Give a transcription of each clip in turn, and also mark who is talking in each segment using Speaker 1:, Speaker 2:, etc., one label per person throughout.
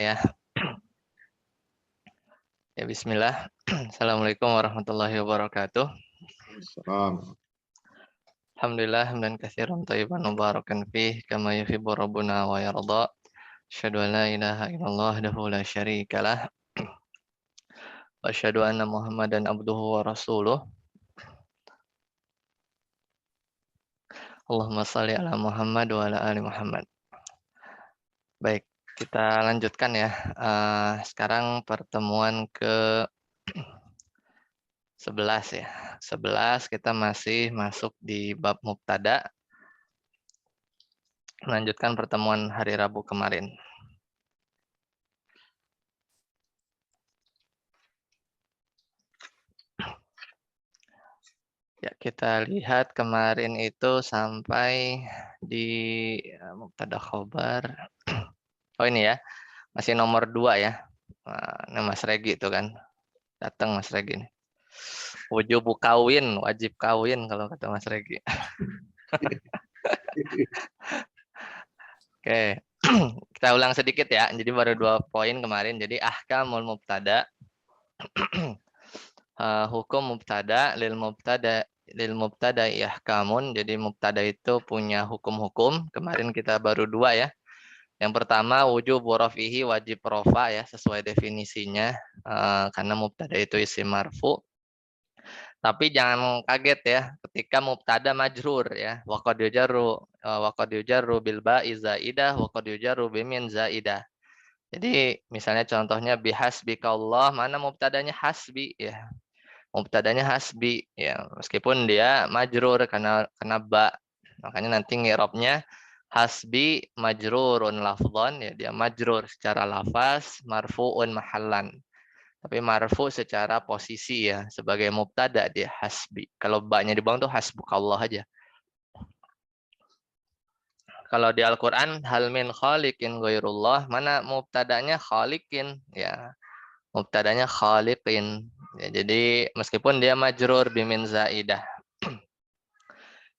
Speaker 1: Ya, ya Bismillah. Assalamualaikum warahmatullahi wabarakatuh.
Speaker 2: Salam.
Speaker 1: Alhamdulillah hamdan katsiran thayyiban mubarakan fih kama yuhibbu rabbuna wa yarda. Asyhadu an la ilaha illallah wahdahu la syarikalah wa asyhadu anna Muhammadan abduhu wa rasuluh. Allahumma shalli ala Muhammad wa ala ali Muhammad. Baik, kita lanjutkan ya. Sekarang pertemuan ke 11 ya. 11 kita masih masuk di bab mubtada. Melanjutkan pertemuan hari Rabu kemarin. Ya, kita lihat kemarin itu sampai di mubtada khobar. Oh ini ya, masih nomor 2 ya. Nah, Mas Regi itu kan. Datang Mas Regi nih. Wujub kawin, wajib kawin kalau kata Mas Regi. Oke. Kita ulang sedikit ya. Jadi baru 2 poin kemarin. Jadi ahkamul mubtada. Hukum mubtada lil mubtada yahkamun. Jadi mubtada itu punya hukum-hukum. Kemarin kita baru 2 ya. Yang pertama wujub rafihi, wajib rofa ya sesuai definisinya, karena mubtada itu isim marfu. Tapi jangan kaget ya ketika mubtada majrur ya. Wa qad yujarru bil ba'i zaidah wa qad yujarru bimin zaidah. Jadi misalnya contohnya bihasbikallah, mana mubtadanya hasbi ya. Mubtadanya hasbi ya, meskipun dia majrur karena ba. Makanya nanti ngirobnya hasbi majrurun lafdhan ya, dia majrur secara lafaz, marfuun mahallan. Tapi marfu secara posisi ya, sebagai mubtada dia hasbi. Kalau ba-nya dibuang tuh hasbukallah aja. Kalau di Al-Qur'an hal min khaliqin ghairullah, mana mubtadanya khaliqin ya. Mubtadanya khaliqin. Ya, jadi meskipun dia majrur bimin zaidah.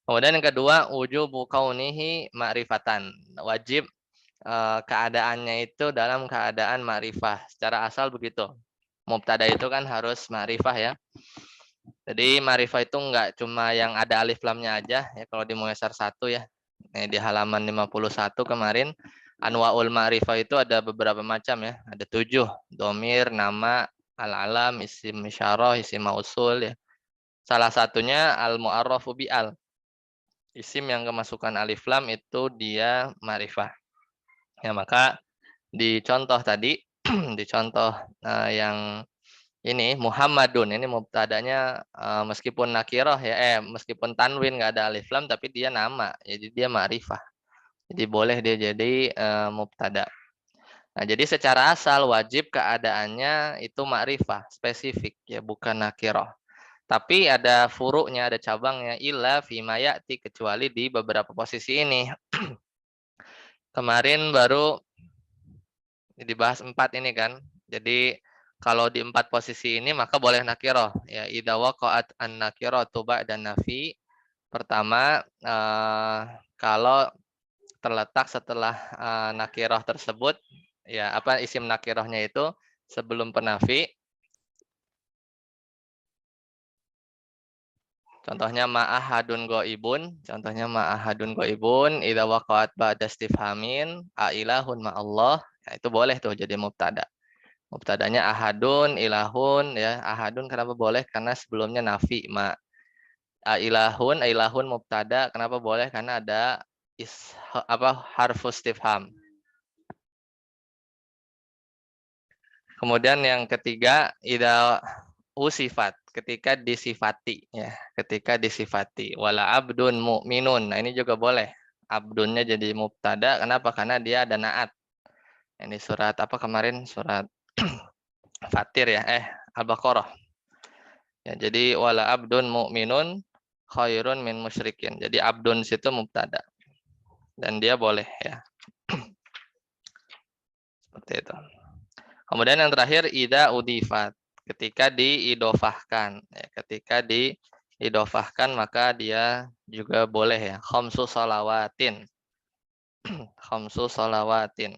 Speaker 1: Kemudian yang kedua, wujubu kaunihi ma'rifatan. Wajib keadaannya itu dalam keadaan ma'rifah. Secara asal begitu. Mubtada itu kan harus ma'rifah ya. Jadi ma'rifah itu enggak cuma yang ada alif lamnya aja ya, kalau di Muyassar 1 ya. Di halaman 51 kemarin, anwaul ma'rifah itu ada beberapa macam ya. Ada 7, domir, nama, al-alam, isim isyarah, isim mausul ya. Salah satunya al-mu'arrafu bi'al. Isim yang kemasukan alif lam itu dia ma'rifah. Ya, maka di contoh tadi, di contoh yang ini Muhammadun, ini mubtadanya meskipun nakirah ya, meskipun tanwin nggak ada alif lam tapi dia nama, jadi dia ma'rifah. Jadi boleh dia jadi mubtada. Nah, jadi secara asal wajib keadaannya itu ma'rifah, spesifik ya, bukan nakirah. Tapi ada furuknya, ada cabangnya, illa fima ya'ti, kecuali di beberapa posisi ini. Kemarin baru dibahas 4 ini kan. Jadi kalau di 4 posisi ini maka boleh nakirah. Ya, idza waqa'at an-nakiratu ba'da nafi. Pertama, kalau terletak setelah nakirah tersebut, ya apa isim nakirahnya itu sebelum penafi. Contohnya ma'ahadun goibun, idza waqa'at ba'da istifhamin ailahun ma'allah, ya, itu boleh tuh jadi mubtada. Mubtadanya ahadun, ilahun ya. Ahadun kenapa boleh? Karena sebelumnya nafi ma. Ilahun mubtada, kenapa boleh? Karena ada harfus istifham. Kemudian yang ketiga, idza usifat, ketika disifati ya, ketika disifati. Wala abdun mu'minun. Nah, ini juga boleh. Abdunnya jadi mubtada, kenapa? Karena dia ada naat. Ini surat apa kemarin? Surat Fatir ya, Al-Baqarah. Ya, jadi wala abdun mu'minun khairun min musyrikin. Jadi abdun situ mubtada. Dan dia boleh ya. Seperti itu. Kemudian yang terakhir idza udifat, ketika diidofahkan ya, ketika diidofahkan maka dia juga boleh ya. Khamsu salawatin. Khamsu salawatin.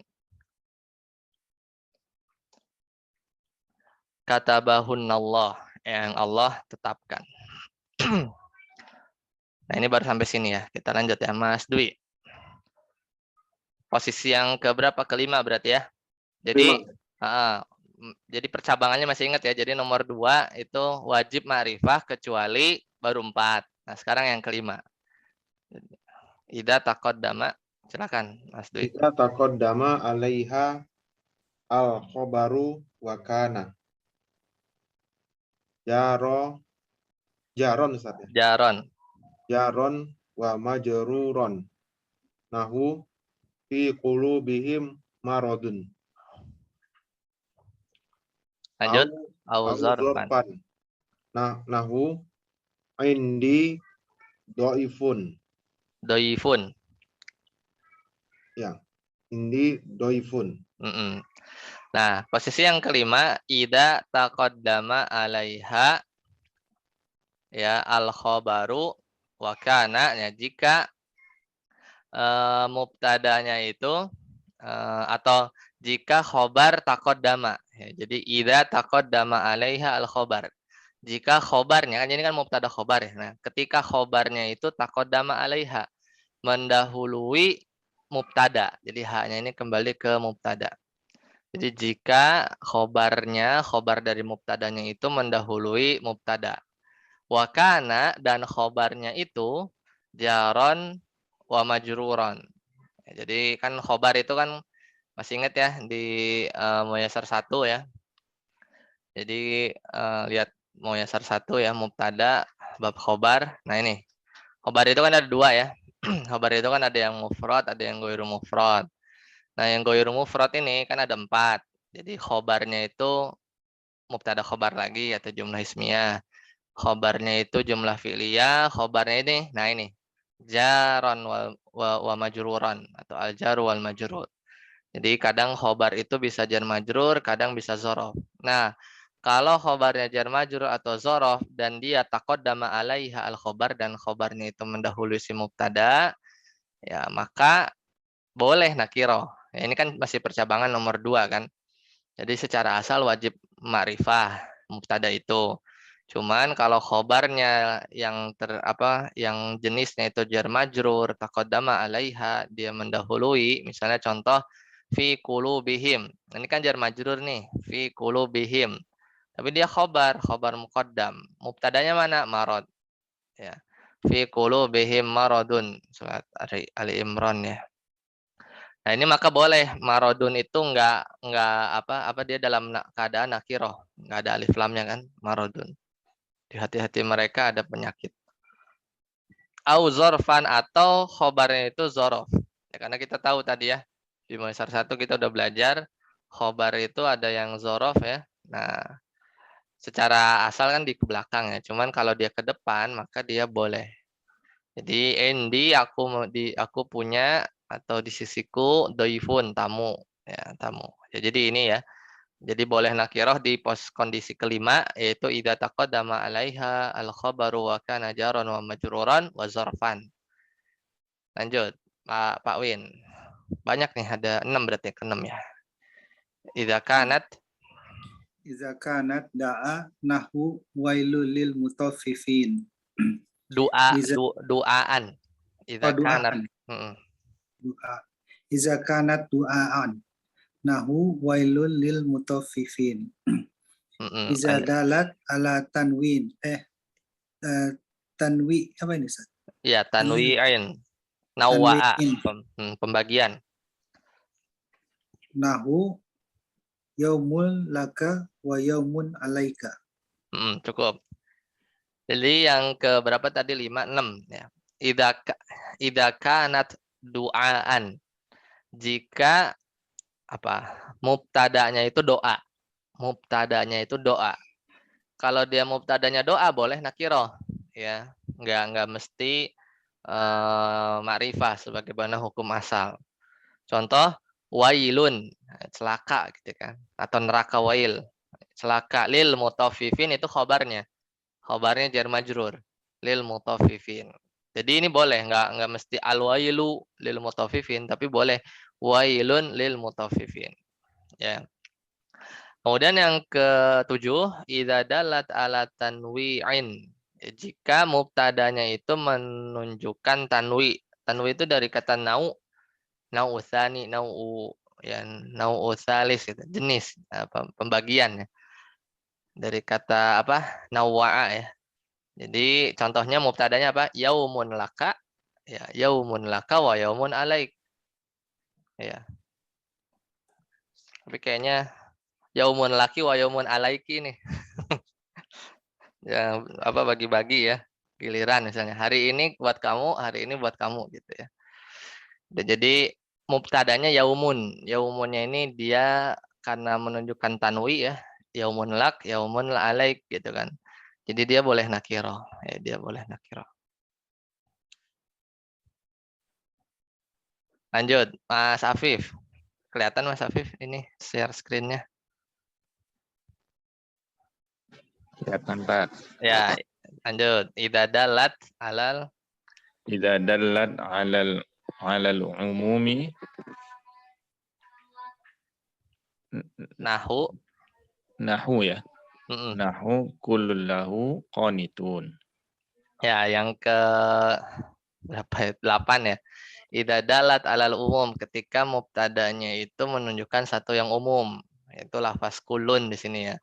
Speaker 1: katabahunallah, yang Allah tetapkan. Nah, ini baru sampai sini ya. Kita lanjut ya, Mas Dwi. Posisi yang keberapa? Kelima berarti ya. Jadi, jadi percabangannya masih ingat ya. Jadi nomor 2 itu wajib ma'rifah kecuali baru 4. Nah, sekarang yang kelima. Idza taqaddama, silakan Mas Dwi.
Speaker 2: Idza taqaddama 'alaiha al-khabaru wa kana. Jaron Ustaz ya. Jaron wa majruron. Nahu fi qulubihim maradun.
Speaker 1: Lanjut. Au zarfan.
Speaker 2: Nahu indi doifun.
Speaker 1: Doifun.
Speaker 2: Ya. Indi doifun.
Speaker 1: Nah, posisi yang kelima, idza taqaddama 'alaiha ya al-khabaru wa kana, ya jika mubtadanya itu atau jika khobar taqaddama ya, jadi idza taqaddama 'alaiha al-khabar. Jika khobarnya, kan ini kan mubtada khobar ya. Nah, ketika khobarnya itu taqaddama 'alaiha, mendahului mubtada. Jadi haknya ini kembali ke mubtada. Jadi jika khobarnya, khobar dari mubtadanya itu mendahului mubtada. Wa kana, dan khobarnya itu jaron wa majruron. Ya, jadi kan khobar itu kan masih ingat ya di Muyassar 1 ya. Jadi lihat Muyassar 1 ya, mubtada bab khobar. Nah ini, khobar itu kan ada 2 ya. Khobar itu kan ada yang mufrad, ada yang ghairu mufrad. Nah, yang ghairu mufrad ini kan ada 4. Jadi khobarnya itu mubtada khobar lagi atau jumlah ismiyah. Khobarnya itu jumlah fi'liyah, khobarnya ini, nah ini jaron wa majruran atau al-jar wal majrur. Jadi kadang khobar itu bisa jar majrur, kadang bisa zorof. Nah, kalau khobarnya jar majrur atau zorof dan dia taqaddama 'alaiha al-khobar dan khobarnya itu mendahului si mubtada, ya maka boleh nakiro. Ya, ini kan masih percabangan nomor 2 kan. Jadi secara asal wajib ma'rifah mubtada itu. Cuman kalau khobarnya yang yang jenisnya itu jar majrur, taqaddama 'alaiha, dia mendahului, misalnya contoh fi qulubihim. Ini kan jar majrur nih, fi qulubihim. Tapi dia khobar muqaddam. Mubtadanya mana? Marad. Ya. Fi qulubihim maradun. Surat Ali Imran ya. Nah, ini maka boleh maradun itu enggak dia dalam keadaan nakirah, enggak ada alif lamnya kan, maradun. Di hati-hati mereka ada penyakit. Au zorfan, atau khobarnya itu zorof. Ya, karena kita tahu tadi ya, di Muyassar 1 kita udah belajar, khobar itu ada yang zorof ya. Nah, secara asal kan di belakang ya. Cuman kalau dia ke depan, maka dia boleh. Jadi, aku punya, atau di sisiku doifun, tamu. Ya, tamu. Ya, jadi ini ya. Jadi boleh nakirah di kondisi kelima, yaitu idza taqaddama 'alaiha al-khabaru wa kana jaran wa majruran wa zarfan. Lanjut, Pak Win. Banyak nih, ada 6 berarti, ke-6 ya. Idza kanat
Speaker 3: da'a nahu wailul lil mutaffifin.
Speaker 1: Duaan. Idza kanat.
Speaker 3: Du'a. Idza kanat du'aan nahu wailul lil mutaffifin. Iza dalat ala tanwin tanwi apa ini Ustaz?
Speaker 1: Iya, tanwi'in. Nawa'a, pembagian.
Speaker 3: Nahu yaumul laka wa yaumun alaika.
Speaker 1: Cukup. Jadi yang ke berapa tadi? 5, 6 ya. Idza kanat du'aan. Jika mubtadanya itu doa. Mubtadanya itu doa. Kalau dia mubtadanya doa boleh nakirah ya. Enggak mesti ma'rifah sebagaimana hukum asal. Contoh wailun, celaka gitu kan, atau neraka wail. Celaka lil mutaffifin itu khobarnya. Khobarnya jar majrur lil mutaffifin. Jadi ini boleh, enggak mesti al wailu lil mutaffifin, tapi boleh wailun lil mutaffifin. Ya. Kemudian yang ke-7, idza dalat ala tanwi'in. Jika mubtadanya itu menunjukkan tanwi. Tanwi itu dari kata nau tsani, nau tsalis gitu, jenis pembagian ya. Dari kata apa? Nawwa'a ya. Jadi contohnya mubtadanya apa? Yaumun laka, ya, yaumun laka wa yaumun alaik. Ya. Tapi kayaknya yaumun laki wa yaumun alaiki nih. Ya, apa bagi-bagi ya. Giliran misalnya. Hari ini buat kamu, hari ini buat kamu gitu ya. Jadi mubtadanya yaumun. Yaumunnya ini dia karena menunjukkan tanwi ya. Yaumun lak, yaumun la alaik gitu kan. Jadi dia boleh nakiro. Ya, dia boleh nakiro. Lanjut, Mas Afif. Kelihatan Mas Afif ini share screen-nya.
Speaker 4: Kelihatan Pak.
Speaker 1: Ya, lanjut. Idza dalat alal
Speaker 4: Idza dallat 'alal umumi
Speaker 1: nahu.
Speaker 4: nahu ya.
Speaker 1: Mm-mm.
Speaker 4: Nahu kullun lahu qanitun.
Speaker 1: Ya, yang ke berapa ya? 8 ya. Idza dalat alal umum, ketika mubtadanya itu menunjukkan satu yang umum. Itu lafaz kulun di sini ya.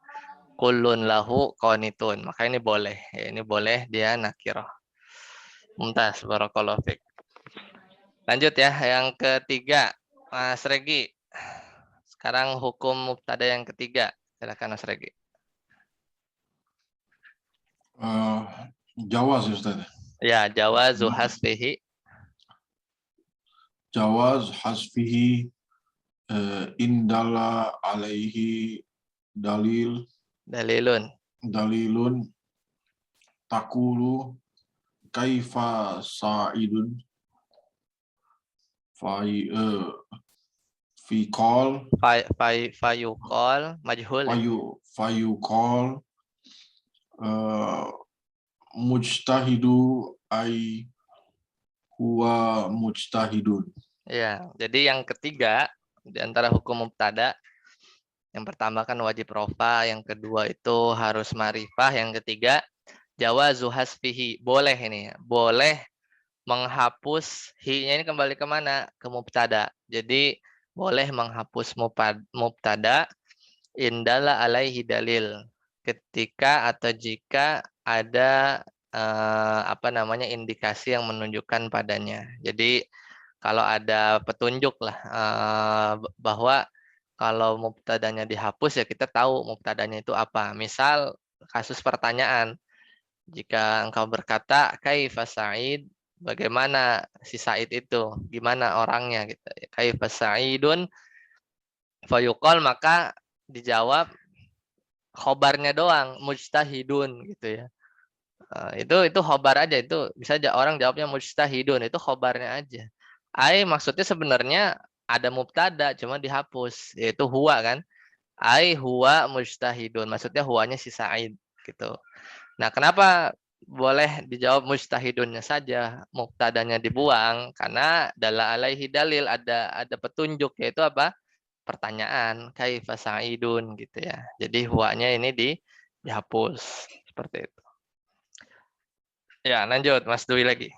Speaker 1: Kulun lahu qanitun. Maka ini boleh. Ya, ini boleh dia nakirah. Mumtaz, barakallahu fiik. Lanjut ya, yang ketiga. Mas Regi. Sekarang hukum mubtada yang ketiga. Silakan Mas Regi.
Speaker 5: Jawaz ya Ustaz.
Speaker 1: Ya, jawazu hasfihi.
Speaker 5: Jawaz hasfihi indala alaihi
Speaker 1: Dalilun.
Speaker 5: dalilun takulu kaifa sa'idun fi call
Speaker 1: Fayuqal majhul.
Speaker 5: fayuqal mujtahidu ay huwa mujtahidun.
Speaker 1: Ya, jadi yang ketiga di antara hukum mubtada, yang pertama kan wajib rofa, yang kedua itu harus ma'rifah, yang ketiga jawazu hasfihi, boleh ini, boleh menghapus hi-nya ini kembali ke mana? Ke mubtada. Jadi boleh menghapus mubtada indala alaihi dalil, ketika atau jika ada indikasi yang menunjukkan padanya. Jadi kalau ada petunjuk lah bahwa kalau mubtadanya dihapus ya kita tahu mubtadanya itu apa. Misal kasus pertanyaan, jika engkau berkata kaifa Sa'id, bagaimana si Sa'id itu, gimana orangnya gitu. Kaifa Sa'idun fayuqal, maka dijawab khobarnya doang, mujtahidun gitu ya. Itu khobar aja, itu bisa aja orang jawabnya mujtahidun, itu khobarnya aja. Maksudnya sebenarnya ada mubtada cuma dihapus, yaitu huwa kan. Huwa mujtahidun, maksudnya huwanya si Sa'id gitu. Nah, kenapa boleh dijawab mujtahidunnya saja, mubtadanya dibuang? Karena dalla alaihi dalil, ada petunjuk, yaitu apa? Pertanyaan, kaifa sa'idun gitu ya. Jadi huwanya ini dihapus seperti itu. Ya, lanjut Mas Dwi lagi.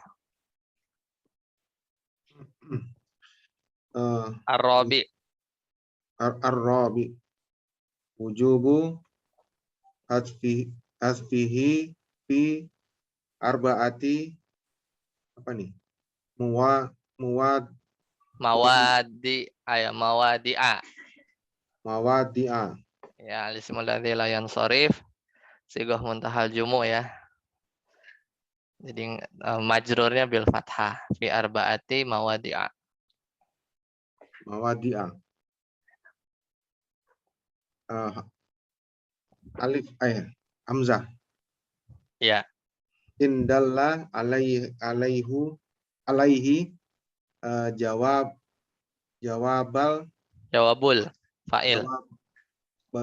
Speaker 1: Ar-Rabi.
Speaker 2: Ar-Rabi. Wujubu hasfihi fi arba'ati apa nih?
Speaker 1: Mawadi'a.
Speaker 2: Mawadi'a.
Speaker 1: Ya, al-ismul ladzi la yansharif, sighah muntahal jumu ya. Jadi majrurnya bil fathah fi arba'ati mawadi'a.
Speaker 2: Mawadi'a. Alif hamzah.
Speaker 1: Ya,
Speaker 2: Indalla alaihi
Speaker 1: jawabul fa'il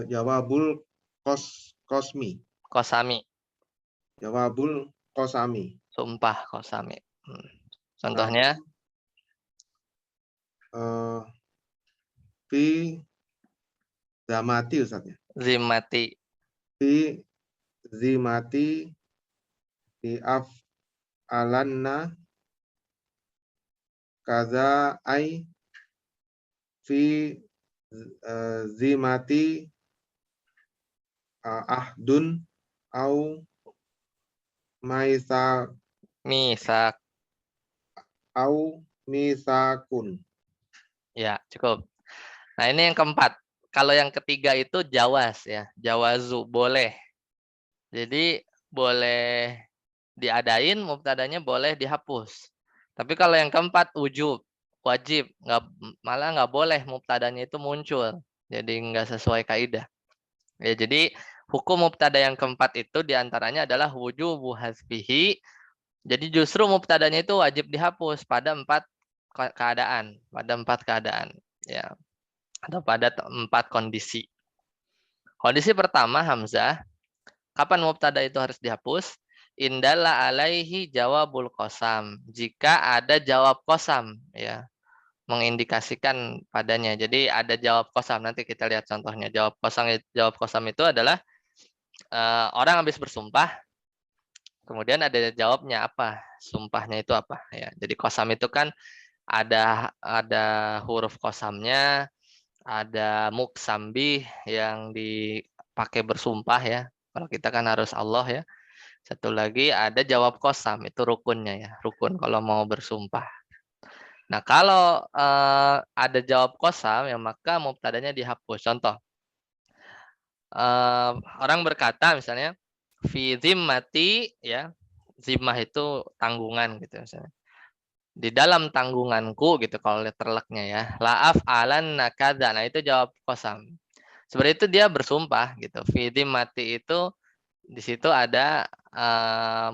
Speaker 2: jawabul kosmi.
Speaker 1: qasami,
Speaker 2: Jawabul kosami.
Speaker 1: sumpah qasami. Contohnya
Speaker 2: Fi Zamati Ustaz ya.
Speaker 1: Zimmati.
Speaker 2: Fi zimati fi alanna kaza ai fi zimati ahdun au maisa
Speaker 1: Misak.
Speaker 2: au misakun.
Speaker 1: Ya, cukup. Nah, ini yang keempat. Kalau yang ketiga itu jawas ya. Jawazu, boleh. Jadi boleh diadain, mubtadanya boleh dihapus. Tapi kalau yang keempat ujub, wajib, malah nggak boleh mubtadanya itu muncul. Jadi nggak sesuai kaidah. Ya, jadi hukum mubtada yang keempat itu diantaranya adalah wujubu hasbihi. Jadi justru mubtadanya itu wajib dihapus pada empat keadaan, ya, atau pada empat kondisi. Kondisi pertama hamzah, kapan mubtada itu harus dihapus? Indalla alaihi jawabul qasam. Jika ada jawab qasam, ya, mengindikasikan padanya. Jadi ada jawab qasam, nanti kita lihat contohnya. Jawab qasam itu adalah orang habis bersumpah, kemudian ada jawabnya apa? Sumpahnya itu apa? Ya, jadi qasam itu kan ada huruf qasamnya, ada muqsam bih yang dipakai bersumpah ya. Kalau kita kan harus Allah ya. Satu lagi ada jawab qasam, itu rukunnya ya. Rukun kalau mau bersumpah. Nah, kalau ada jawab qasam ya maka mubtadanya dihapus. Contoh, orang berkata misalnya fi zimmati ya. Zimmah itu tanggungan gitu misalnya. Di dalam tanggunganku gitu kalau letterleknya ya. La'af alan nakadza. Nah, itu jawab qasam. Sebenarnya itu dia bersumpah gitu. Fi zimmati itu di situ ada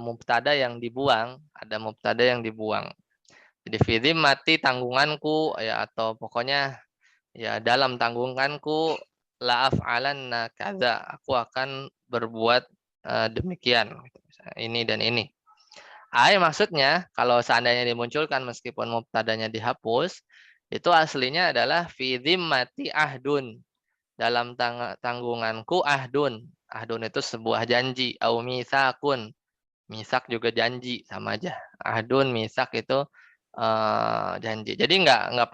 Speaker 1: mubtada yang dibuang, Jadi fi zimmati tanggunganku ya, atau pokoknya ya dalam tanggunganku la'af alanna kadza, aku akan berbuat demikian gitu. Ini dan ini. Maksudnya kalau seandainya dimunculkan meskipun mubtadanya dihapus, itu aslinya adalah fi zimmati ahdun. Dalam tanggunganku ahdun. Ahdun itu sebuah janji. Au misakun. Misak juga janji, sama aja. Ahdun, misak itu janji. Jadi nggak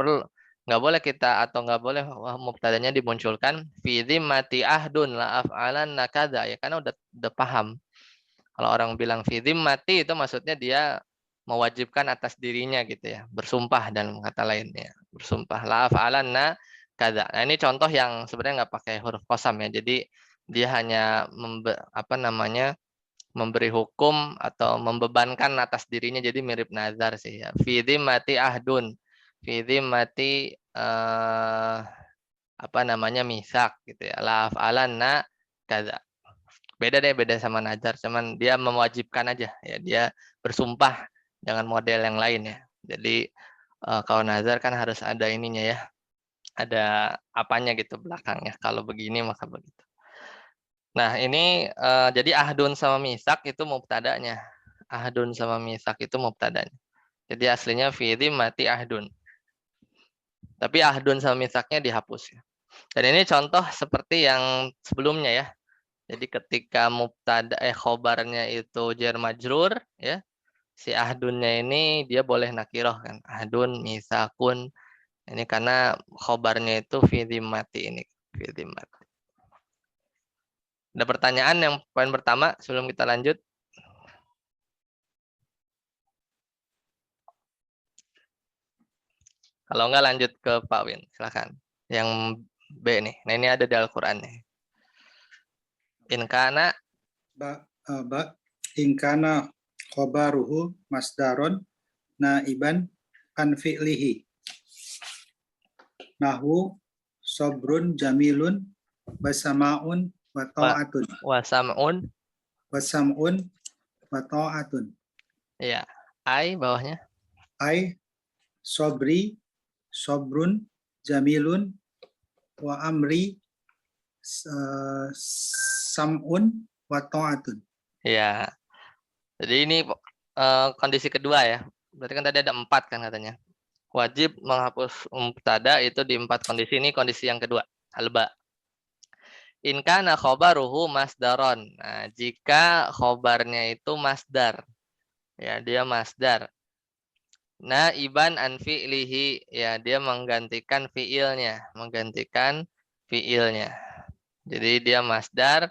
Speaker 1: boleh kita atau nggak boleh mubtadanya dimunculkan fi zimmati ahdun la af'alanna kadza ya, karena udah paham. Kalau orang bilang fi zimmati itu maksudnya dia mewajibkan atas dirinya gitu ya, bersumpah dan kata lainnya. Bersumpah la af'alanna kadza. Nah, ini contoh yang sebenarnya nggak pakai huruf qasam ya. Jadi dia hanya memberi hukum atau membebankan atas dirinya, jadi mirip nazar sih ya. Fi dhimmati ahdun. Fi dhimmati misak gitu ya. La af'alanna kadza. Beda sama nazar, cuman dia mewajibkan aja ya, dia bersumpah dengan model yang lain ya. Jadi kalau nazar kan harus ada ininya ya. Ada apanya gitu belakangnya. Kalau begini maka begitu. Nah, ini jadi ahdun sama misak itu mubtadanya. Ahdun sama misak itu mubtadanya. Jadi aslinya fi mati ahdun. Tapi ahdun sama misaknya dihapus ya. Dan ini contoh seperti yang sebelumnya ya. Jadi ketika khobarnya itu jar majrur ya. Si ahdunnya ini dia boleh nakiroh kan. Ahdun, misakun. Ini karena khobarnya itu fi mati ini. Fi mati. Ada pertanyaan yang poin pertama sebelum kita lanjut? Kalau enggak lanjut ke Pak Win, silakan. Yang B nih. Nah, ini ada di Al-Qur'an nih. Inkana
Speaker 3: Inkana khobaruhu masdaron naiban an fi'lihi. Nahu sobrun jamilun wasamaun wa ta'atun.
Speaker 1: wasam'un.
Speaker 3: Wasam'un wa ta'atun.
Speaker 1: Ya. Bawahnya.
Speaker 3: Ai sobri, sobrun, jamilun, wa amri, sam'un, wa ta'atun.
Speaker 1: Ya. Jadi ini kondisi kedua ya. Berarti kan tadi ada 4 kan katanya. Wajib menghapus mubtada itu di 4 kondisi. Ini kondisi yang kedua. Alba. In kana khobaruhu masdaron. Nah, jika khobarnya itu masdar. Ya, dia masdar. Naiban an fi'lihi. Ya, dia menggantikan fi'ilnya. Jadi dia masdar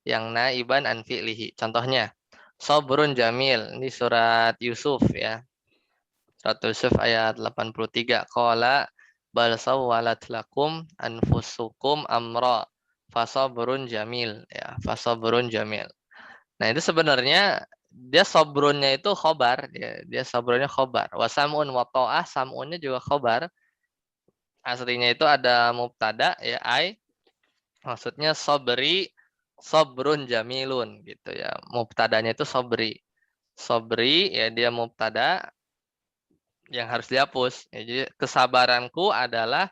Speaker 1: yang naiban an fi'lihi. Contohnya, Sobrun jamil. Ini surat Yusuf ya. Surat Yusuf ayat 83. Qala bal sawwalat lakum anfusukum amra fasabrun jamil ya, fasabrun jamil. Nah, itu sebenarnya dia sobrunnya itu khobar ya, dia sobrunnya khobar. Wasamun wa ta'ah, samunnya juga khobar. Aslinya itu ada mubtada ya, maksudnya sobri sobrun jamilun gitu ya. Mubtadanya itu sobri. Sobri ya dia mubtada yang harus dihapus. Ya, jadi kesabaranku adalah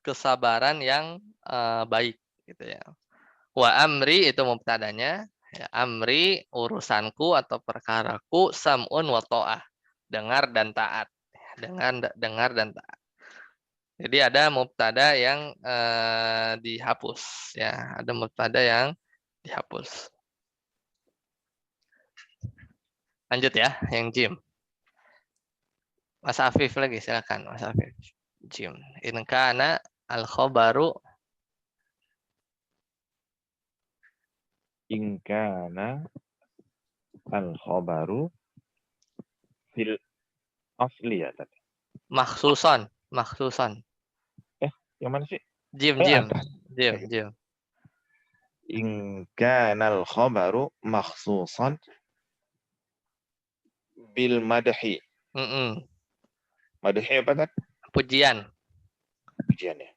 Speaker 1: kesabaran yang baik gitu ya. Wa amri itu mubtadanya, ya, amri urusanku atau perkaraku, sam'un wa ta'ah, dengar dan taat. Dengar dan taat. Jadi ada mubtada yang dihapus ya, ada mubtada yang dihapus. Lanjut ya, yang jim. Mas Afif lagi, silakan Mas Afif. Jim. In kana al-khobaru
Speaker 4: In kana al-khabaru fil asli ya tadi.
Speaker 1: makhsuson.
Speaker 4: Yang mana sih?
Speaker 1: Jim.
Speaker 4: Atas. In kana al-khabaru makhsusan bil madhi. Madhi apa tadi?
Speaker 1: Pujian.
Speaker 4: Pujian ya.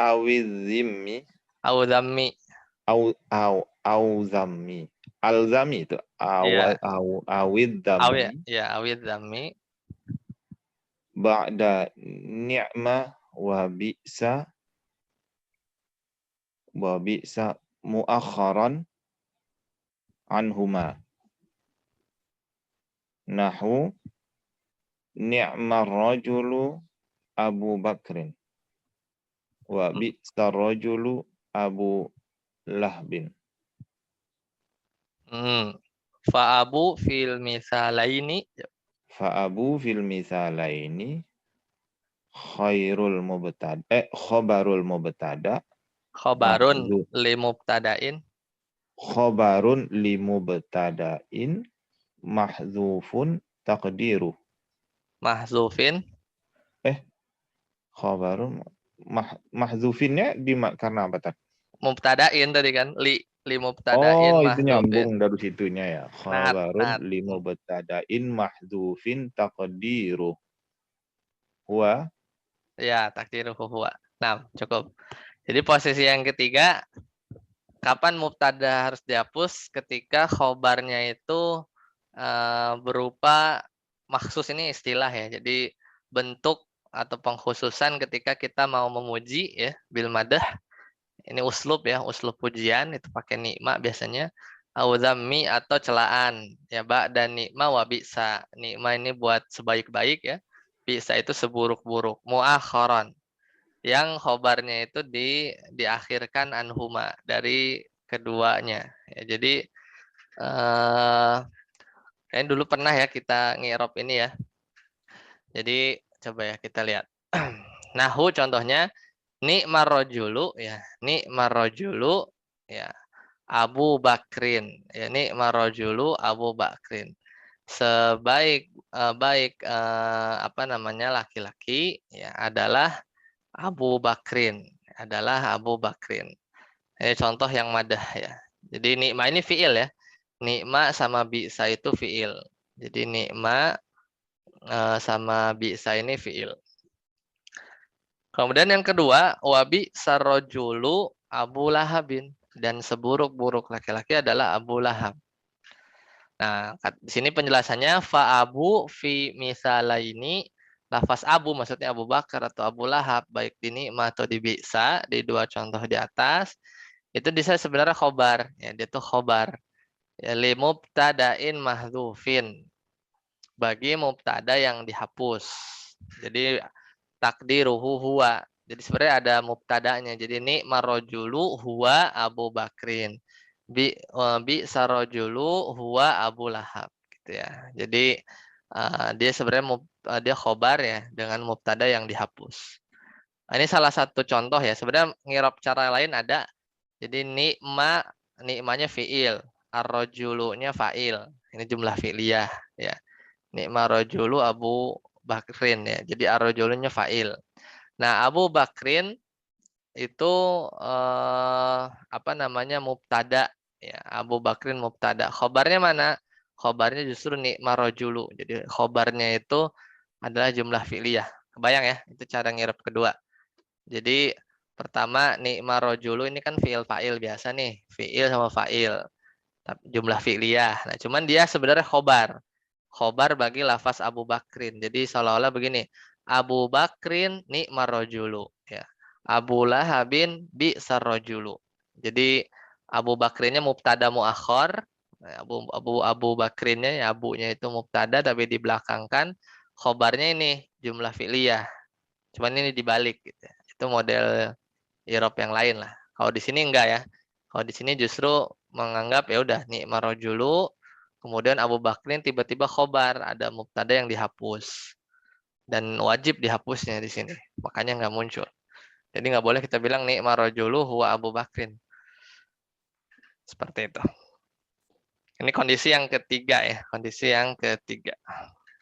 Speaker 4: Awizimmi.
Speaker 1: Au dhammi.
Speaker 4: Zammi. Al-zami itu.
Speaker 1: Iya.
Speaker 4: Awid dhammi.
Speaker 1: Awid dhammi.
Speaker 4: Ba'da ni'ma wa bi'sa muakharan anhuma. Nahu ni'mar rajulu Abu Bakrin wa bi'sar rajulu Abu Lahbin.
Speaker 1: Fa'abu fil misalaini.
Speaker 4: Fa'abu fil misalaini khairul mubtada khobarul mubtada
Speaker 1: Khobarun li mubtadain.
Speaker 4: Khobarun li mubtadain mahdzufun taqdiru.
Speaker 1: Mahzufin.
Speaker 4: Khobarun mahzufinnya karena apa tadi?
Speaker 1: Mubtadain tadi kan. Li mubtadain
Speaker 4: Oh, itu
Speaker 1: mahzufin.
Speaker 4: nyambung dari situnya ya.
Speaker 1: Nat.
Speaker 4: Khobarun li mubtadain mahdzufin taqdiru. Huwa.
Speaker 1: Ya, takdiruhu huwa. Nah, cukup. Jadi posisi yang ketiga, kapan mubtada harus dihapus? Ketika khobarnya itu berupa maksus, ini istilah ya. Jadi bentuk atau pengkhususan ketika kita mau memuji ya, bil madah. Ini uslub ya, uslub pujian itu pakai nikma biasanya. Au dhammi atau celaan. Ya, ba dan nikma wa bi'sa. Nikma ini buat sebaik-baik ya. Bi'sa itu seburuk-buruk. Muakharan. Yang khobarnya itu diakhirkan anhuma dari keduanya. Ya, jadi kayaknya dulu pernah ya kita ngirob ini ya. Jadi coba ya kita lihat. Nahu contohnya ni'mar rajulu ya, ni'mar rajulu ya Abu Bakrin. Ya, ni'mar rajulu Abu Bakrin. Sebaik apa namanya laki-laki ya adalah Abu Bakrin, Ini contoh yang madah ya. Jadi nikma ini fiil ya. Nikma sama bi'sa itu fiil. Jadi nikma sama bi'sa ini fiil. Kemudian yang kedua, wabi sarrojulu Abu Lahabin. Dan seburuk-buruk laki-laki adalah Abu Lahab. Nah, di sini penjelasannya fa'abu fi misalaini. Lafaz Abu maksudnya Abu Bakar atau Abu Lahab, baik di nikmah atau di bi'sa, di dua contoh di atas, itu bisa sebenarnya khobar. Ya, dia itu khobar. Ya, li mubtadain mahdzufin. Bagi mubtada yang dihapus. Jadi takdiruhu huwa. Jadi sebenarnya ada mubtada'nya. Jadi ni'mar rajulu huwa Abu Bakrin. Bi sarajulu huwa Abu Lahab gitu ya. Jadi dia sebenarnya dia khobar ya dengan mubtada yang dihapus. Nah, ini salah satu contoh ya. Sebenarnya ngirab cara lain ada. Jadi nikmanya fiil, ar-rajulunya fa'il. Ini jumlah fi'liyah ya. Nikma rajulu Abu Bakrin ya. Jadi ar-rajulunya fa'il. Nah, Abu Bakrin itu apa namanya mubtada ya. Abu Bakrin mubtada. Khobarnya mana? Khobarnya justru nikma rajulu. Jadi khobarnya itu adalah jumlah fi'liyah. Kebayang ya? Itu cara ngirab kedua. Jadi pertama nikma rajulu ini kan fi'il fa'il biasa nih, fi'il sama fa'il. Jumlah fi'liyah. Nah, cuman dia sebenarnya khobar. Khobar bagi lafaz Abu Bakrin. Jadi seolah-olah begini, Abu Bakrin nikma rajulu ya. Abu Lahabin bi sarrajulu. Jadi Abu Bakrinnya mubtada muakhar, Abu Bakrinnya ya abunya itu mubtada tapi dibelakangkan khobarnya ini jumlah fi'liyah. Cuman ini dibalik gitu ya. Itu model i'rab yang lain lah. Kalau di sini enggak ya. Kalau di sini justru menganggap ya udah nikma rajulu, kemudian Abu Bakrin tiba-tiba khobar, ada mubtada yang dihapus. Dan wajib dihapusnya di sini. Makanya enggak muncul. Jadi enggak boleh kita bilang nikma rajulu huwa Abu Bakrin. Seperti itu. Ini kondisi yang ketiga ya, kondisi yang ketiga.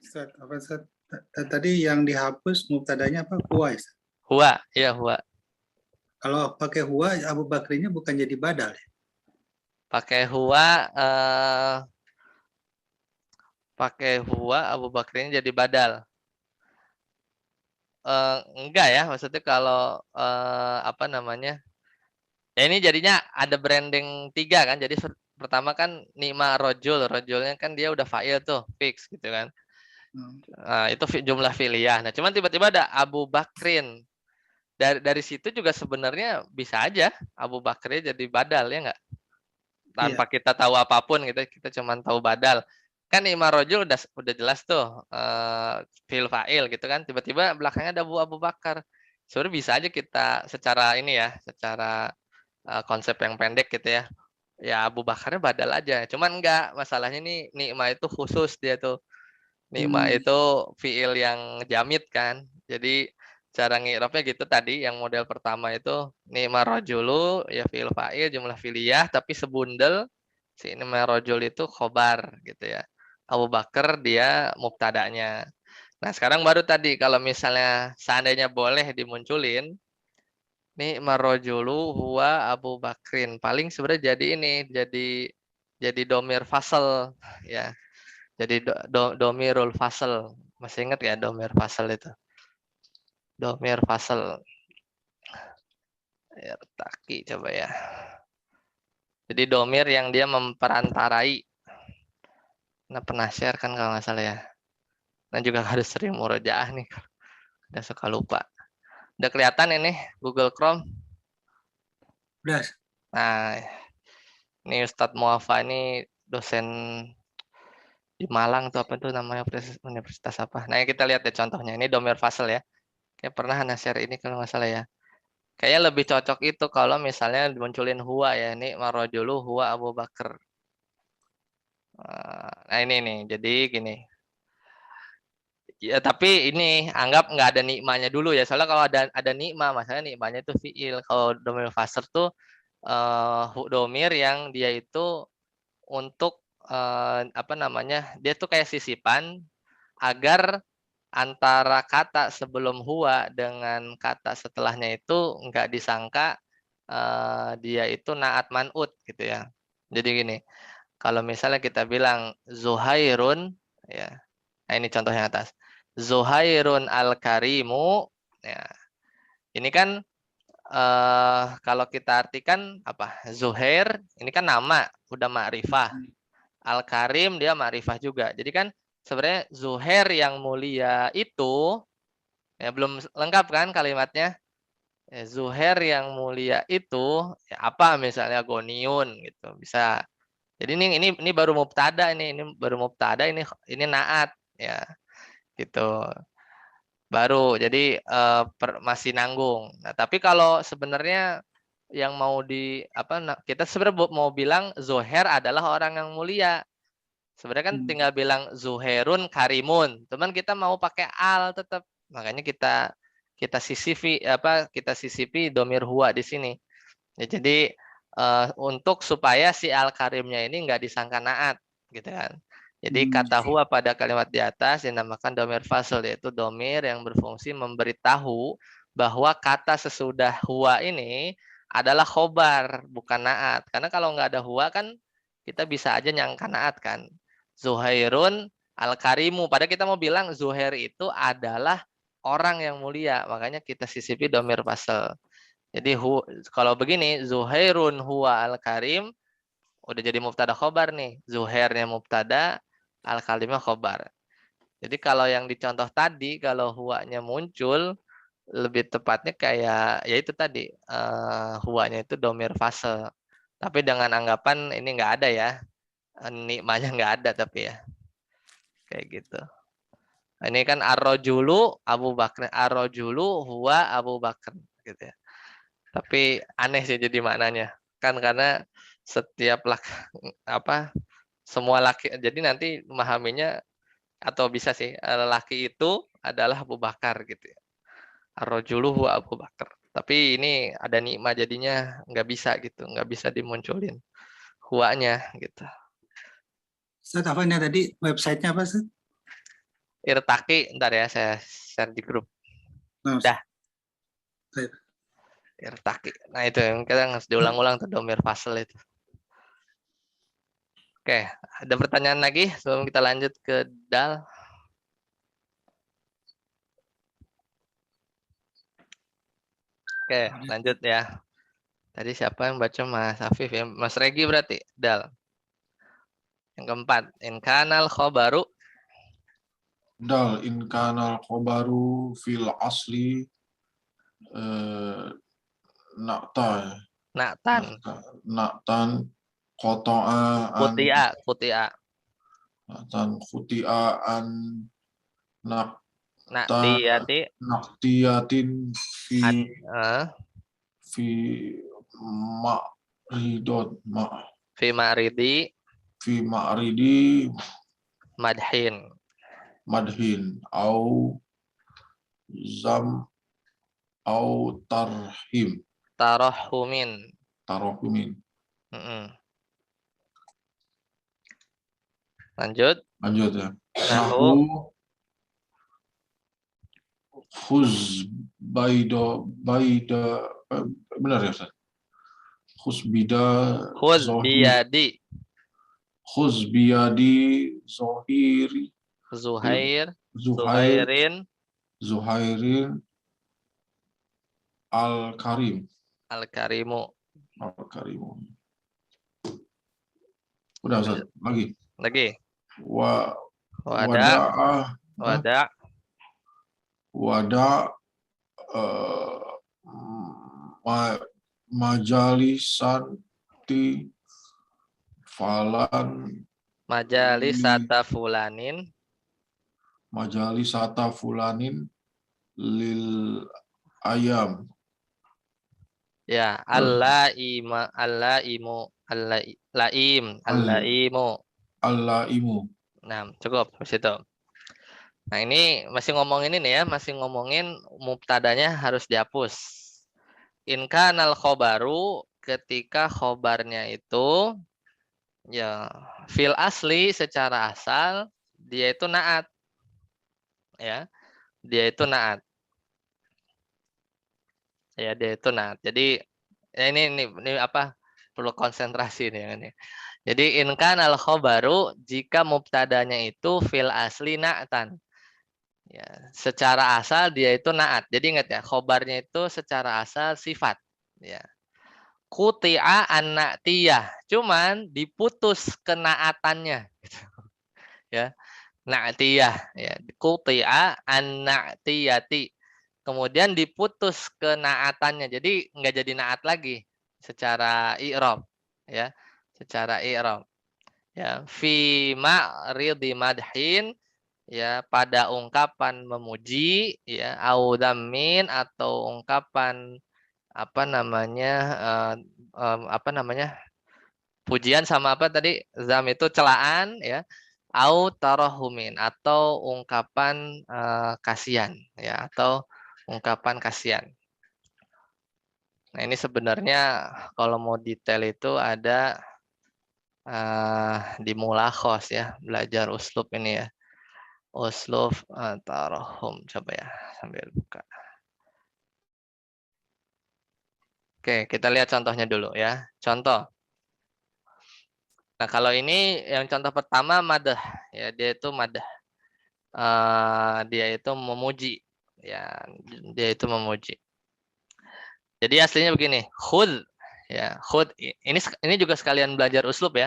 Speaker 3: Ustaz, apa Ustaz? Tadi yang dihapus mubtadanya apa? Huwa. Ustaz?
Speaker 1: Huwa, ya huwa.
Speaker 3: Kalau pakai huwa, Abu Bakrinya bukan jadi badal. Ya?
Speaker 1: Pakai huwa Abu Bakrin jadi badal. Enggak ya, maksudnya kalau apa namanya? Ya ini jadinya ada branding 3 kan. Jadi pertama kan nikma rojul, rojulnya kan dia udah fa'il tuh, fix gitu kan. Nah, itu jumlah fi'liyah. Nah, cuman tiba-tiba ada Abu Bakrin. Dari situ juga sebenarnya bisa aja Abu Bakrin jadi badal ya enggak? Tanpa kita tahu apapun gitu, kita cuman tahu badal. Kan nikma rojul udah jelas tuh fi'il fa'il gitu kan. Tiba-tiba belakangnya ada Abu Bakar. Sebenarnya bisa aja kita secara ini ya, secara konsep yang pendek gitu ya. Ya Abu Bakarnya badal aja. Cuman enggak, masalahnya nih nikma itu khusus dia tuh. Nikma itu fiil yang jamid kan. Jadi cara ngirapnya gitu tadi yang model pertama itu nikma rajulu ya fiil fa'il jumlah fi'liyah tapi sebundel si nikma rajul itu khobar gitu ya. Abu Bakar dia mubtadanya. Nah, sekarang baru tadi kalau misalnya seandainya boleh dimunculin nikma rajulu huwa Abu Bakrin. Paling sebenarnya jadi ini, jadi domir fasal ya. Jadi domirul fasal. Masih ingat ya domir fasal itu? Domir fasal. Ya, taki coba ya. Jadi domir yang dia memperantarai. Nah, pernah share kan kalau nggak salah ya. Nah, juga harus sering murojaah nih. Udah suka lupa. Udah kelihatan ini Google Chrome?
Speaker 3: Udah.
Speaker 1: Nah, ini Ustadz Muafa ini dosen di Malang tuh apa tuh namanya universitas apa. Nah, kita lihat deh contohnya. Ini domir fasal ya. Kayak pernah Hana share ini kalau nggak salah ya. Kayaknya lebih cocok itu kalau misalnya dimunculin huwa ya. Ini marojulu huwa Abu Bakar. Nah ini nih. Jadi gini. Ya tapi ini anggap nggak ada nikmanya dulu ya. Soalnya kalau ada nikma, masalahnya nikmanya itu fiil. Kalau domir fasal tuh domir yang dia itu untuk apa namanya? Dia tuh kayak sisipan agar antara kata sebelum huwa dengan kata setelahnya itu enggak disangka dia itu naat man'ut gitu ya. Jadi gini, kalau misalnya kita bilang Zuhairun ya. Nah, ini contoh yang atas. Zuhairun al-karimu ya. Ini kan kalau kita artikan apa? Zuhair ini kan nama, udah ma'rifah. Al-Karim dia ma'rifah juga. Jadi kan sebenarnya Zuhair yang mulia itu ya belum lengkap kan kalimatnya. Ya, Zuhair yang mulia itu ya apa misalnya Goniun gitu bisa. Jadi ini baru mubtada ini baru mubtada ini naat ya gitu. baru. Jadi masih nanggung. Nah, tapi kalau sebenarnya yang mau kita sebenarnya mau bilang Zuhair adalah orang yang mulia. Sebenarnya kan tinggal bilang Zuhairun Karimun. Cuman kita mau pakai al tetap. Makanya kita sisipi domir huwa di sini. Ya, jadi untuk supaya si al karimnya ini nggak disangka naat, gitu kan. Jadi kata huwa pada kalimat di atas dinamakan domir fasl, yaitu domir yang berfungsi memberitahu bahwa kata sesudah huwa ini adalah khobar, bukan naat. Karena kalau nggak ada huwa kan kita bisa aja nyangka naat kan. Zuhairun al-karimu. Padahal kita mau bilang Zuhair itu adalah orang yang mulia. Makanya kita sisipi domir fasl. Jadi kalau begini, Zuhairun huwa al-karim, udah jadi mubtada khobar nih. Zuhairnya mubtada, al-kalimah khobar. Jadi kalau yang dicontoh tadi, kalau huwanya muncul, lebih tepatnya kayak, ya itu tadi, huwanya itu domir fase. Tapi dengan anggapan ini nggak ada ya. Nikmanya nggak ada tapi ya. Kayak gitu. Ini kan ar-rajulu Abu Bakar. Ar-rajulu huwa Abu Bakar. Gitu ya. Tapi aneh sih jadi maknanya. Kan karena setiap semua laki, jadi nanti memahaminya atau bisa sih laki itu adalah Abu Bakar gitu ya. Ar-rajulu huwa Abu Bakar. Tapi ini ada nikmah jadinya nggak bisa gitu, nggak bisa dimunculin huwanya gitu.
Speaker 3: Ustaz, apa ini tadi websitenya apa Ustaz?
Speaker 1: Irtaki, ntar ya saya share di grup.
Speaker 3: Nah,
Speaker 1: Dah.
Speaker 3: Baik.
Speaker 1: Irtaki. Nah itu yang kita harus diulang-ulang tuh domir fasl itu. Oke, ada pertanyaan lagi sebelum kita lanjut ke dal? Oke, lanjut ya. Tadi siapa yang baca Mas Afif ya? Mas Regi berarti, dal. Yang keempat, in kanal khobaru.
Speaker 5: Dal in kanal khobaru fil asli nakta.
Speaker 1: Naktan.
Speaker 5: Naktan kotoa an
Speaker 1: Kutia.
Speaker 5: naktan kutia an
Speaker 1: Naktiyati.
Speaker 5: naktiyatin
Speaker 1: An,
Speaker 5: fi ma'ridot
Speaker 1: fi ma'ridi.
Speaker 5: fi ma'ridi
Speaker 1: Madhin.
Speaker 5: madhin au zam au tarhim
Speaker 1: Tarohumin.
Speaker 5: tarohumin.
Speaker 1: Lanjut.
Speaker 5: Lanjut ya.
Speaker 1: Nahu.
Speaker 5: Khuz baida benar ya Ustaz? Khuz
Speaker 1: Biyadi.
Speaker 5: Khuz biyadi zohiri
Speaker 1: Zuhairin.
Speaker 5: al-karim.
Speaker 1: Al-karimu.
Speaker 5: Al-karimu. Udah Ustaz, lagi. Wada majalisanti falan majalisata fulanin lil ayam.
Speaker 1: Ya, al-laimu. Nah, cukup habis itu. Nah, ini masih ngomongin ini ya, masih ngomongin mubtadanya harus dihapus. In kanal khobaru, ketika khobarnya itu ya fil asli secara asal dia itu naat. Ya. Dia itu naat. Ya, dia itu naat. Jadi ya ini apa? Perlu konsentrasi nih ini. Jadi in kanal khobaru, jika mubtadanya itu fil asli na'tan. Ya, secara asal dia itu naat. Jadi ingat ya, khobarnya itu secara asal sifat. Ya. Kuti'a an-na'tiyah. Cuman diputus kenaatannya. Ya. Na'tiyah. Ya. Kuti'a an-na'tiyati. Kemudian diputus kenaatannya. Jadi nggak jadi naat lagi secara i'rab. Ya. Secara i'rab. Ya. Fi ma'ridi madhin. ya pada ungkapan memuji ya au dzammin atau ungkapan apa namanya pujian sama apa tadi zam itu celaan ya au tarahumin atau ungkapan kasihan ya atau ungkapan kasihan. Nah, ini sebenarnya kalau mau detail itu ada di mulakhos ya, belajar uslub ini ya. Uslub tarahum coba ya sambil buka. Oke, kita lihat contohnya dulu ya. Contoh. Nah, kalau ini yang contoh pertama madah ya, dia itu madah. Dia itu memuji ya, dia itu memuji. Jadi aslinya begini, khud ya, khud ini juga sekalian belajar uslub ya.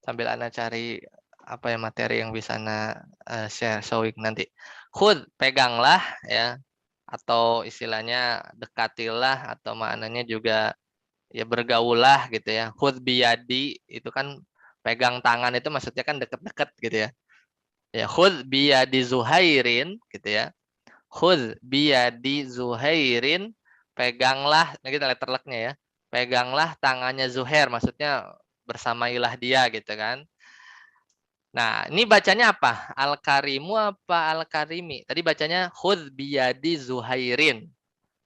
Speaker 1: Sambil Anda cari apa ya materi yang bisa Anda share showing nanti. Khud, peganglah ya, atau istilahnya dekatilah atau maknanya juga ya bergaulah gitu ya. Khud biyadi itu kan pegang tangan itu maksudnya kan deket-deket gitu ya. Ya, khud biyadi Zuhairin gitu ya. Khud biyadi Zuhairin, peganglah, nah kita lihat terleknya ya. Peganglah tangannya Zuhair, maksudnya bersamailah dia gitu kan. Nah, ini bacanya apa? Al-Karimu apa Al-Karimi? Tadi bacanya khud biyadi Zuhairin.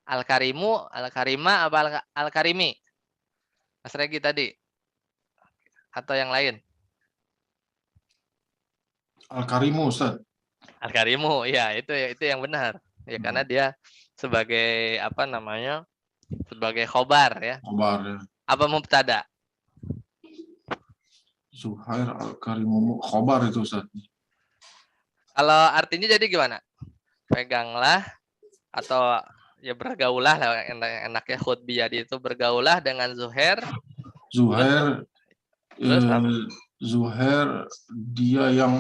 Speaker 1: Al-Karimu, Al-Karima apa Al-Karimi? Mas Regi tadi atau yang lain?
Speaker 5: Al-Karimu, Ustaz.
Speaker 1: Al-Karimu, ya itu yang benar. Ya karena dia sebagai apa namanya? Sebagai khobar ya.
Speaker 5: Khobar ya.
Speaker 1: Apa mubtada?
Speaker 5: Zuhair Al-Karimu. Khobar itu, Ustaz.
Speaker 1: Kalau artinya jadi gimana? Peganglah atau ya bergaulah lah enaknya khud biyadi itu bergaulah dengan Zuhair.
Speaker 5: Zuhair,
Speaker 1: Terus apa?
Speaker 5: Zuhair dia yang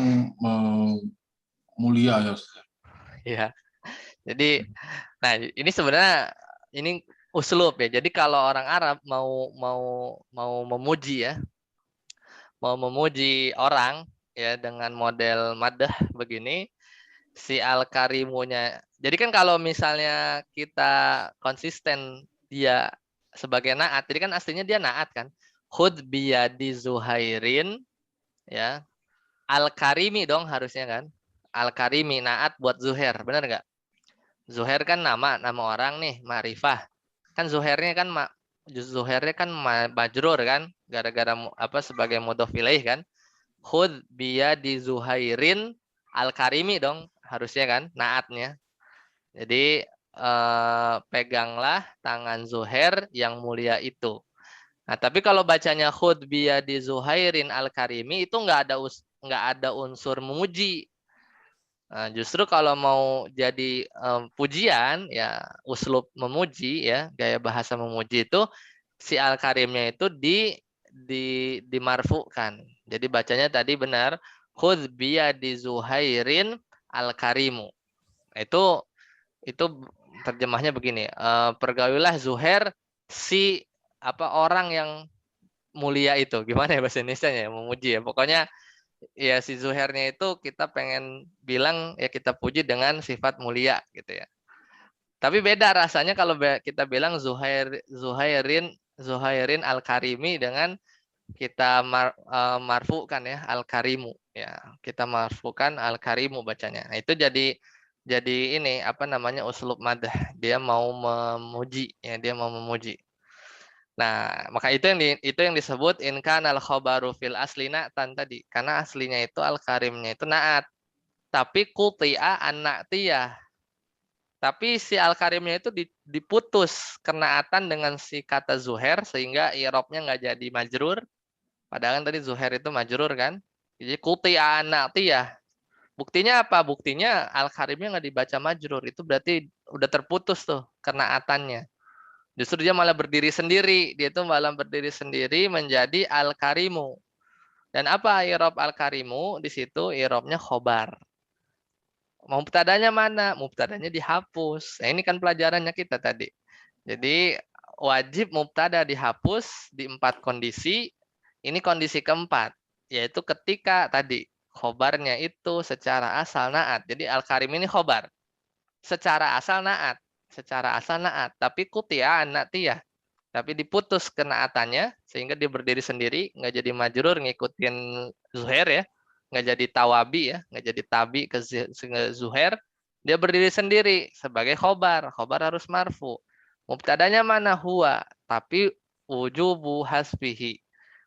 Speaker 5: mulia ya, Ustaz.
Speaker 1: Ya. Jadi nah ini sebenarnya ini uslub ya. Jadi kalau orang Arab mau memuji ya, mau memuji orang ya dengan model madah begini, si al-karimunya. Jadi kan kalau misalnya kita konsisten dia sebagai naat, jadi kan aslinya dia naat kan. Khud biyadi Zuhairin ya. Al-Karimi dong harusnya kan. Al-Karimi naat buat Zuhair, benar nggak? Zuhair kan nama orang nih, ma'rifah. Kan Zuhairnya kan majrur kan, gara-gara apa sebagai mudhof ilaih kan. Khud biyadi Zuhairin Al-Karimi dong harusnya kan naatnya. Jadi peganglah tangan Zuhair yang mulia itu. Nah, tapi kalau bacanya khud biyadi Zuhairin Al-Karimi itu nggak ada unsur memuji. Nah, justru kalau mau jadi pujian ya uslub memuji ya gaya bahasa memuji itu si al-karimnya itu dimarfukan. Jadi bacanya tadi benar khudz biyadi Zuhairin al-karimu. Itu terjemahnya begini, pergaulilah Zuhair si apa orang yang mulia itu. Gimana ya bahasa Indonesianya ya memuji ya. Pokoknya ya si Zuhairnya itu kita pengen bilang ya kita puji dengan sifat mulia gitu ya. Tapi beda rasanya kalau kita bilang Zuhairin Al-Karimi dengan kita marfukan ya Al-Karimu ya. Kita marfukan Al-Karimu bacanya. Nah, itu jadi ini apa namanya uslub madah. Dia mau memuji ya, dia mau memuji. Nah, maka itu yang disebut in kanal khobaru fil aslina tan tadi. Karena aslinya itu al-karimnya itu naat. Tapi quti'a an-na'tiyah. Tapi si al-karimnya itu diputus kenaatan dengan si kata Zuhair sehingga i'rabnya nggak jadi majrur. Padahal kan tadi Zuhair itu majrur kan. Jadi quti'a an-na'tiyah. Buktinya apa? Buktinya al-karimnya nggak dibaca majrur. Itu berarti udah terputus tuh kenaatannya. Justru dia malah berdiri sendiri. Dia itu malah berdiri sendiri menjadi al-karimu. Dan apa i'rab al-karimu? Di situ i'rabnya khobar. Mubtadanya mana? Mubtadanya dihapus. Nah, ini kan pelajarannya kita tadi. Jadi wajib mubtada dihapus di 4 kondisi. Ini kondisi keempat. Yaitu ketika tadi khobarnya itu secara asal naat. Jadi al-karim ini khobar. Secara asal naat. Secara asal naat. Tapi kuti'an natiyah. Tapi diputus kenaatannya sehingga dia berdiri sendiri, nggak jadi majrur ngikutin Zuhair ya. Nggak jadi tawabi ya. Nggak jadi tabi ke Zuhair. Dia berdiri sendiri sebagai khobar. Khobar harus marfu. Mubtadanya mana? Huwa. Tapi wujubu hasbihi.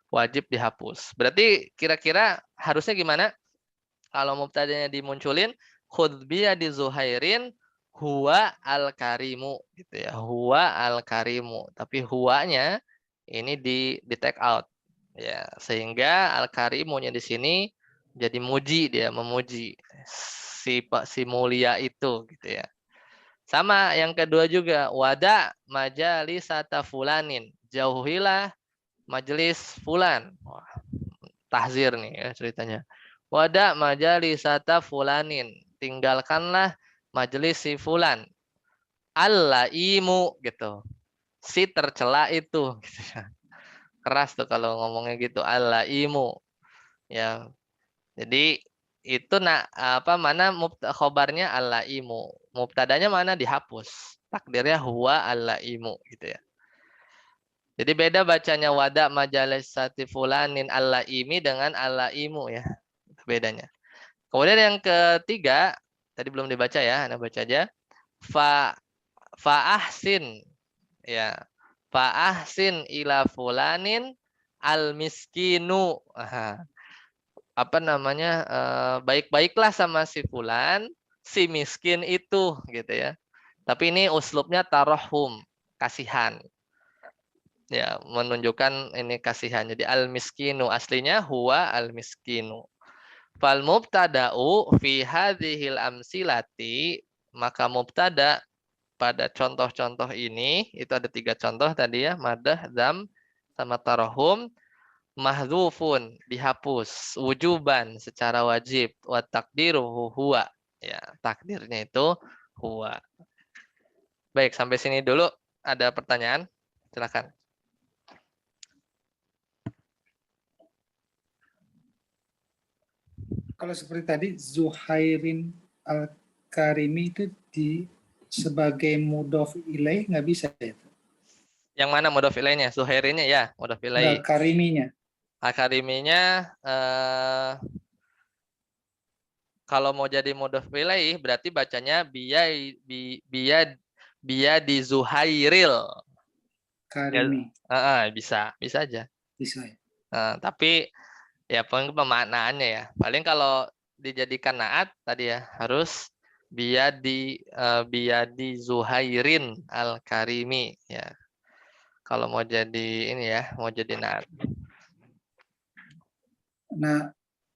Speaker 1: Wajib dihapus. Berarti kira-kira harusnya gimana? Kalau mubtadanya dimunculin, khudh biyadi Zuhairin huwa al-karimu gitu ya. Huwa al-karimu. Tapi huwanya ini di take out ya. Sehingga al-karimunya di sini jadi muji, dia memuji si mulia itu gitu ya. Sama yang kedua juga, wada majalisata fulanin. Jauhilah majelis fulan. Wah, tahzir nih ya ceritanya. Wada majalisata fulanin. Tinggalkanlah majelis si fulan. Al-laimu gitu. Si tercela itu gitu ya. Keras tuh kalau ngomongnya gitu, al-laimu. Ya. Jadi itu mana khobarnya al-laimu. Mubtadanya mana dihapus. Takdirnya huwa al-laimu gitu ya. Jadi beda bacanya wada majalisati fulanin al-laimi dengan al-laimu ya. Bedanya. Kemudian yang ketiga, tadi belum dibaca ya, Anda baca aja. Fa'ahsin ya. Fa'ahsin ila fulanin al-miskinu. Apa namanya? Baik-baiklah sama si fulan, si miskin itu gitu ya. Tapi ini uslubnya tarahum, kasihan. Ya, menunjukkan ini kasihan. Jadi al-miskinu aslinya huwa al-miskinu. Fal mubtada'u fi hadhil amsilati, maka mubtada pada contoh-contoh ini itu ada 3 contoh tadi ya, madah, dzam sama tarahum, mahdzufun dihapus wujuban secara wajib, wa takdiruhu huwa. Ya, takdirnya itu huwa. Baik, sampai sini dulu. Ada pertanyaan? Silakan.
Speaker 3: Kalau seperti tadi Zuhairin al-Karimi itu sebagai mudhof ilaih nggak bisa ya?
Speaker 1: Yang mana mudhof ilaihnya? Zuhairinnya ya, mudhof ilaih.
Speaker 3: Kariminya.
Speaker 1: Akariminya kalau mau jadi mudhof ilaih berarti bacanya biya di Zuhairil.
Speaker 3: Karimi.
Speaker 1: Ya, bisa aja.
Speaker 3: Bisa ya.
Speaker 1: Tapi ya paling pemaknaannya ya. Paling kalau dijadikan naat tadi ya harus biya di Zuhairin al-Karimi ya. Kalau mau jadi ini ya, mau jadi naat.
Speaker 3: Nah,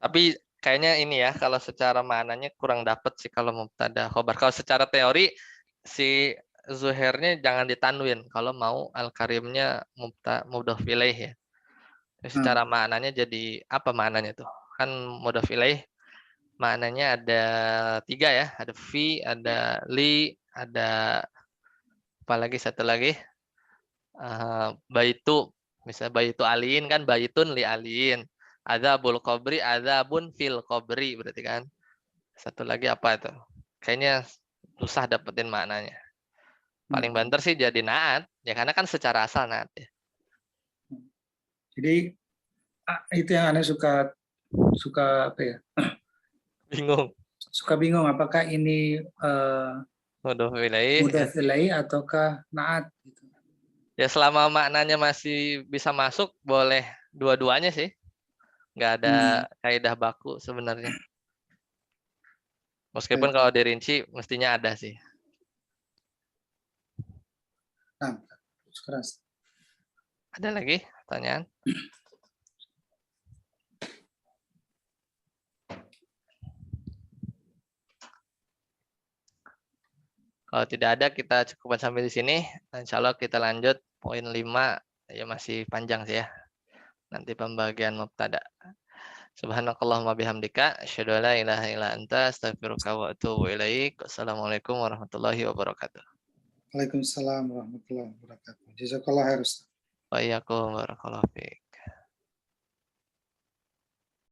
Speaker 1: Tapi kayaknya ini ya, kalau secara maknanya kurang dapet sih kalau mubtada khobar. Kalau secara teori si zuhairnya jangan ditanwin kalau mau al-karimnya mudhof ilaih ya. Secara maknanya jadi apa maknanya tuh? Kan mudhof ilaih maknanya ada 3 ya, ada fi, ada li, ada apa lagi satu lagi? Baitu. Misalnya baitu aliin kan baitun li aliin. Adzabul qabri adzabun fil qabri berarti kan. Satu lagi apa itu? Kayaknya susah dapetin maknanya. Paling banter sih jadi naat, ya karena kan secara asal naat ya.
Speaker 3: Jadi itu yang Anda suka apa ya?
Speaker 1: Bingung.
Speaker 3: Suka bingung apakah ini
Speaker 1: Mudhof ilaih.
Speaker 3: mudhof ilaih ataukah naat gitu.
Speaker 1: Ya selama maknanya masih bisa masuk boleh dua-duanya sih. Nggak ada kaidah baku sebenarnya. Meskipun kalau dirinci mestinya ada sih.
Speaker 3: Nah, keras.
Speaker 1: Ada lagi pertanyaan? Kalau tidak ada kita cukupkan sampai di sini. Insya Allah kita lanjut poin 5. Ya masih panjang sih ya. Nanti pembagian mubtada. Subhanakallahumma bihamdika asyhadu an la ilaha illa anta astaghfiruka wa atubu ilaik. Wassalamualaikum warahmatullahi wabarakatuh.
Speaker 3: Waalaikumsalam warahmatullahi wabarakatuh. Jazakallah khair.
Speaker 1: Wa iyyakum barakallahu fiik.